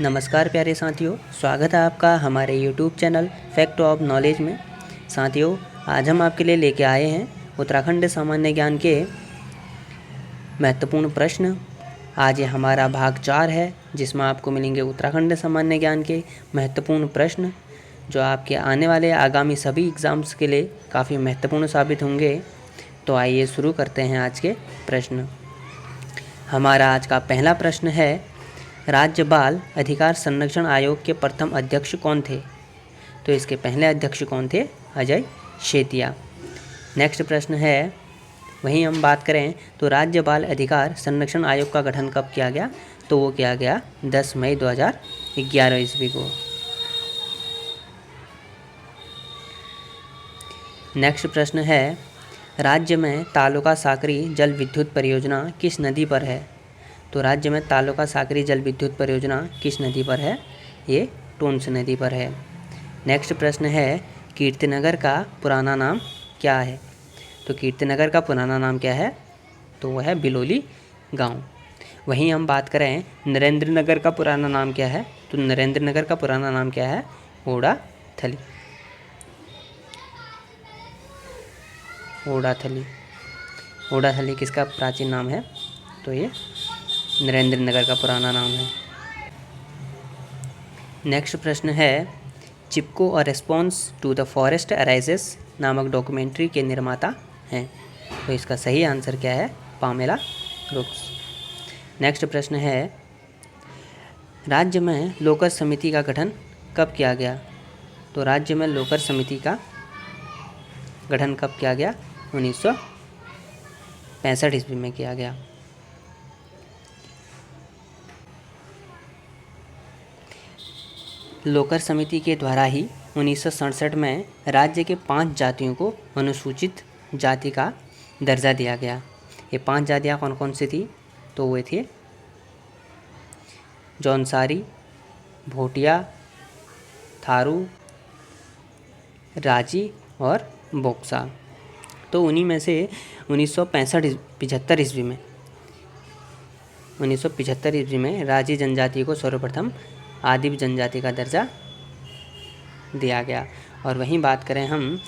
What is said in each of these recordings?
नमस्कार प्यारे साथियों, स्वागत है आपका हमारे YouTube channel fact of knowledge में। साथियों, आज हम आपके लिए लेके आए हैं उत्तराखंड सामान्य ज्ञान के महत्वपूर्ण प्रश्न। आज ये हमारा भाग 4 है, जिसमें आपको मिलेंगे उत्तराखंड सामान्य ज्ञान के महत्वपूर्ण प्रश्न, जो आपके आने वाले आगामी सभी एग्ज़ाम्स के लिए काफ़ी महत्वपूर्ण साबित होंगे। तो आइए शुरू करते हैं आज के प्रश्न। हमारा आज का पहला प्रश्न है, राज्य बाल अधिकार संरक्षण आयोग के प्रथम अध्यक्ष कौन थे? तो इसके पहले अध्यक्ष कौन थे? अजय शेतिया। नेक्स्ट प्रश्न है, वहीं हम बात करें तो राज्य बाल अधिकार संरक्षण आयोग का गठन कब किया गया? तो वो किया गया 10 मई 2011 ईस्वी को। नेक्स्ट प्रश्न है, राज्य में तालुका साकरी जल विद्युत परियोजना किस नदी पर है? तो राज्य में तालुका साकरी जल विद्युत परियोजना किस नदी पर है? ये टोंस नदी पर है। नेक्स्ट प्रश्न है, कीर्तिनगर का पुराना नाम क्या है? तो कीर्तिनगर का पुराना नाम क्या है? तो वह है बिलोली गांव। वहीं हम बात करें नरेंद्र नगर का पुराना नाम क्या है? तो नरेंद्र नगर का पुराना नाम क्या है? ओडाथली। ओडाथली किसका प्राचीन नाम है? तो ये नरेंद्र नगर का पुराना नाम है। नेक्स्ट प्रश्न है, Chipko a response to the forest arises नामक डॉक्यूमेंट्री के निर्माता हैं। तो इसका सही आंसर क्या है? पामेला रुक्स। नेक्स्ट प्रश्न है, राज्य में लोकर समिति का गठन कब किया गया? तो राज्य में लोकर समिति का गठन कब किया गया? 1965 ईस्वी में किया गया। लोकर समिति के द्वारा ही 1967 में राज्य के 5 जातियों को अनुसूचित जाति का दर्जा दिया गया। ये 5 जातियाँ कौन कौन सी थी? तो वे थे जौनसारी, भोटिया, थारू, राजी और बोक्सा। तो उन्हीं में से 1975 ईस्वी में राजी जनजाति को सर्वप्रथम आदिम जनजाति का दर्जा दिया गया। और वहीं बात करें हम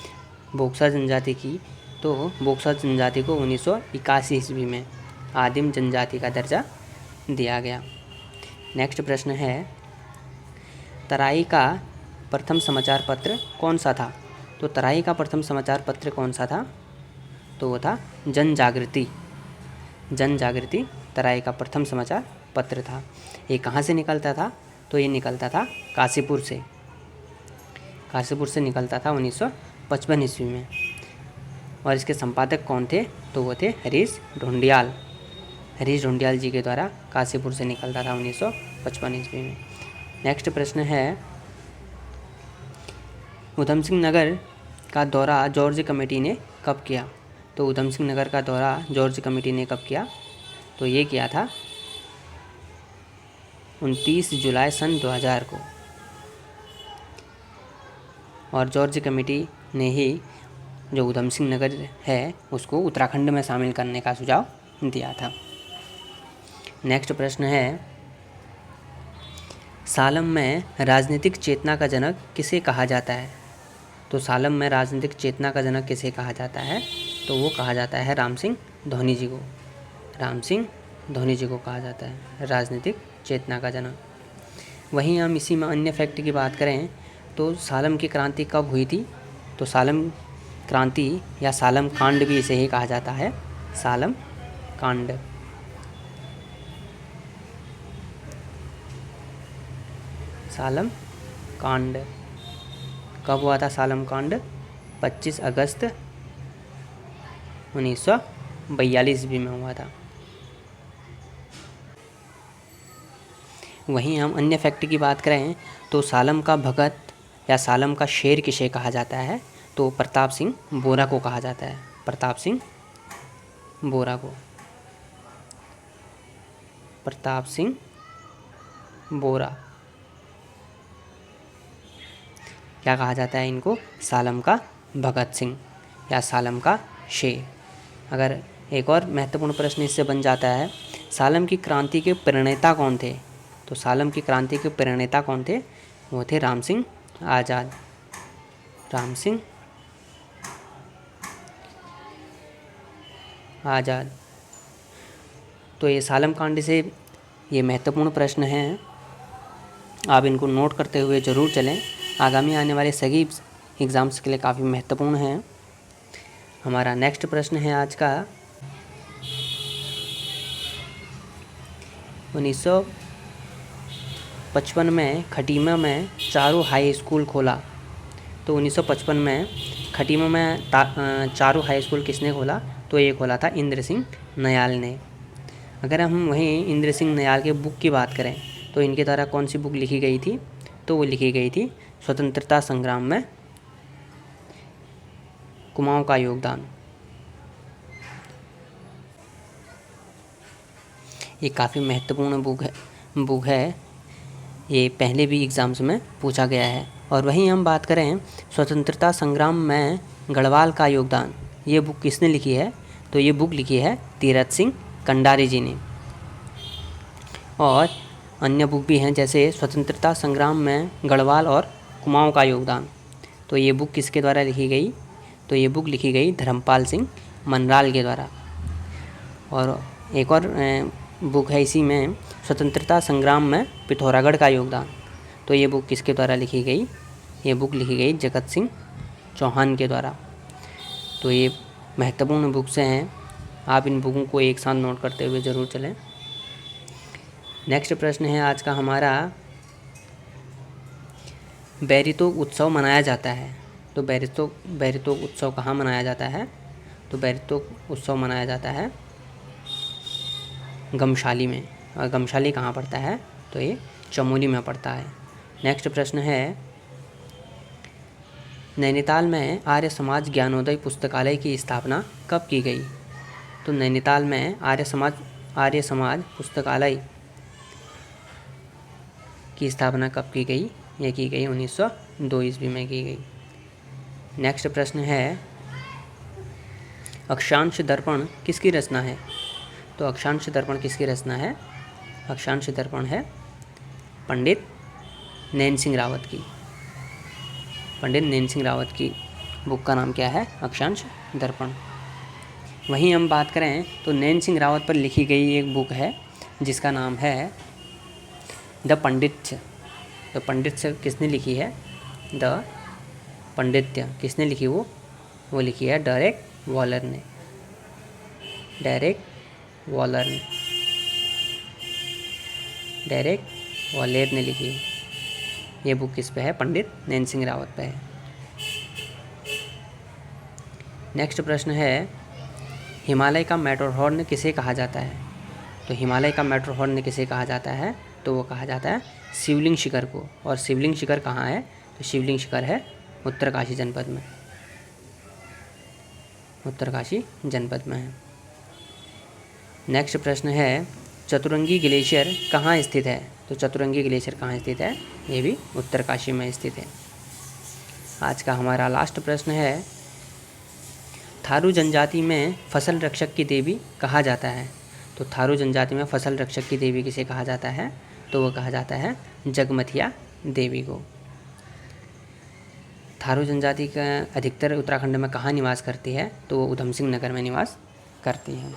बोक्सा जनजाति की, तो बोक्सा जनजाति को 1981 ईस्वी में आदिम जनजाति का दर्जा दिया गया। नेक्स्ट प्रश्न है, तराई का प्रथम समाचार पत्र कौन सा था? तो तराई का प्रथम समाचार पत्र कौन सा था? तो वो था जनजागृति। तराई का प्रथम समाचार पत्र था। ये कहाँ से निकलता था? तो ये निकलता था काशीपुर से निकलता था 1955 ईस्वी में। और इसके संपादक कौन थे? तो वो थे हरीश ढूंढियाल जी के द्वारा काशीपुर से निकलता था 1955 ईस्वी में। नेक्स्ट प्रश्न है, उधम सिंह नगर का दौरा जॉर्ज कमेटी ने कब किया? तो उधम सिंह नगर का दौरा जॉर्ज कमेटी ने कब किया? तो ये किया था 29 जुलाई सन 2000 को। और जॉर्ज कमेटी ने ही जो उधम सिंह नगर है उसको उत्तराखंड में शामिल करने का सुझाव दिया था। नेक्स्ट प्रश्न है, सालम में राजनीतिक चेतना का जनक किसे कहा जाता है? तो सालम में राजनीतिक चेतना का जनक किसे कहा जाता है? तो वो कहा जाता है राम सिंह धोनी जी को कहा जाता है राजनीतिक चेतना का जनक। वहीं हम इसी में अन्य फैक्ट की बात करें तो सालम की क्रांति कब हुई थी? तो सालम क्रांति या सालम कांड भी इसे ही कहा जाता है, सालम कांड। कब हुआ था सालम कांड? 25 अगस्त 1942 ईस्वी में हुआ था। वहीं हम अन्य फैक्ट की बात करें तो सालम का भगत या सालम का शेर किसे कहा जाता है? तो प्रताप सिंह बोरा को कहा जाता है। प्रताप सिंह बोरा क्या कहा जाता है इनको? सालम का भगत सिंह या सालम का शेर। अगर एक और महत्वपूर्ण प्रश्न इससे बन जाता है, सालम की क्रांति के प्रणेता कौन थे? तो सालम की क्रांति के प्रणेता कौन थे? वो थे राम सिंह आज़ाद। राम सिंह आज़ाद। तो ये सालम कांड से ये महत्वपूर्ण प्रश्न हैं, आप इनको नोट करते हुए ज़रूर चलें। आगामी आने वाले सभी एग्ज़ाम्स के लिए काफ़ी महत्वपूर्ण हैं। हमारा नेक्स्ट प्रश्न है आज का 1955 में खटीमा में चारू हाई स्कूल खोला। तो 1955 में खटीमा में चारू हाई स्कूल किसने खोला? तो ये खोला था इंद्र सिंह नयाल ने। अगर हम वहीं इंद्र सिंह नयाल के बुक की बात करें तो इनके द्वारा कौन सी बुक लिखी गई थी? तो वो लिखी गई थी स्वतंत्रता संग्राम में कुमाऊं का योगदान। ये काफ़ी महत्वपूर्ण बुक है। ये पहले भी एग्ज़ाम्स में पूछा गया है। और वहीं हम बात करें स्वतंत्रता संग्राम में गढ़वाल का योगदान, ये बुक किसने लिखी है? तो ये बुक लिखी है तीरथ सिंह कंडारी जी ने। और अन्य बुक भी हैं जैसे स्वतंत्रता संग्राम में गढ़वाल और कुमाऊं का योगदान। तो ये बुक किसके द्वारा लिखी गई? तो ये बुक लिखी गई धर्मपाल सिंह मनराल के द्वारा। और एक और बुक है इसी में, स्वतंत्रता संग्राम में पिथौरागढ़ का योगदान। तो ये बुक किसके द्वारा लिखी गई? ये बुक लिखी गई जगत सिंह चौहान के द्वारा। तो ये महत्वपूर्ण बुक्स हैं, आप इन बुकों को एक साथ नोट करते हुए ज़रूर चलें। नेक्स्ट प्रश्न है आज का हमारा, बैरितोग उत्सव मनाया जाता है। तो बैरितोग उत्सव कहाँ मनाया जाता है? तो बैरितोग उत्सव मनाया जाता है गमशाली में। और गमशाली कहाँ पड़ता है? तो ये चमोली में पड़ता है। नेक्स्ट प्रश्न है, नैनीताल में आर्य समाज ज्ञानोदय पुस्तकालय की स्थापना कब की गई? तो नैनीताल में आर्य समाज पुस्तकालय की स्थापना कब की गई? यह की गई 1902 ईस्वी में की गई। नेक्स्ट प्रश्न है, अक्षांश दर्पण किसकी रचना है? तो अक्षांश दर्पण किसकी रचना है? अक्षांश दर्पण है पंडित नैन सिंह रावत की। पंडित नैन सिंह रावत की बुक का नाम क्या है? अक्षांश दर्पण। वहीं हम बात करें तो नैन सिंह रावत पर लिखी गई एक बुक है जिसका नाम है द पंडित्य। द पंडित्य किसने लिखी है? द पंडित्य किसने लिखी? वो लिखी है डेरेक वॉलर ने। डेरेक वॉलेर ने लिखी है। ये बुक किस पे है? पंडित नैन सिंह रावत पे है। नेक्स्ट प्रश्न है, हिमालय का मैटरहॉर्न किसे कहा जाता है? तो हिमालय का मैटरहॉर्न किसे कहा जाता है? तो वो कहा जाता है शिवलिंग शिखर को। और शिवलिंग शिखर कहाँ है? तो शिवलिंग शिखर है उत्तरकाशी जनपद में। उत्तरकाशी जनपद में है। नेक्स्ट प्रश्न है, चतुरंगी ग्लेशियर कहाँ स्थित है? तो चतुरंगी ग्लेशियर कहाँ स्थित है? ये भी उत्तरकाशी में स्थित है। आज का हमारा लास्ट प्रश्न है, थारू जनजाति में फसल रक्षक की देवी कहा जाता है। तो थारू जनजाति में फसल रक्षक की देवी किसे कहा जाता है? तो वो कहा जाता है जगमथिया देवी को। थारू जनजाति का अधिकतर उत्तराखंड में कहाँ निवास करती है? तो वो उधम सिंह नगर में निवास करती है।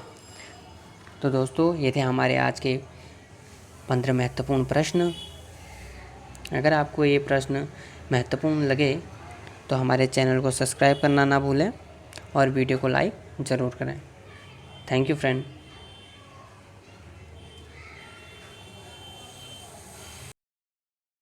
तो दोस्तों, ये थे हमारे आज के 15 महत्वपूर्ण प्रश्न। अगर आपको ये प्रश्न महत्वपूर्ण लगे तो हमारे चैनल को सब्सक्राइब करना ना भूलें और वीडियो को लाइक ज़रूर करें। Thank you friend.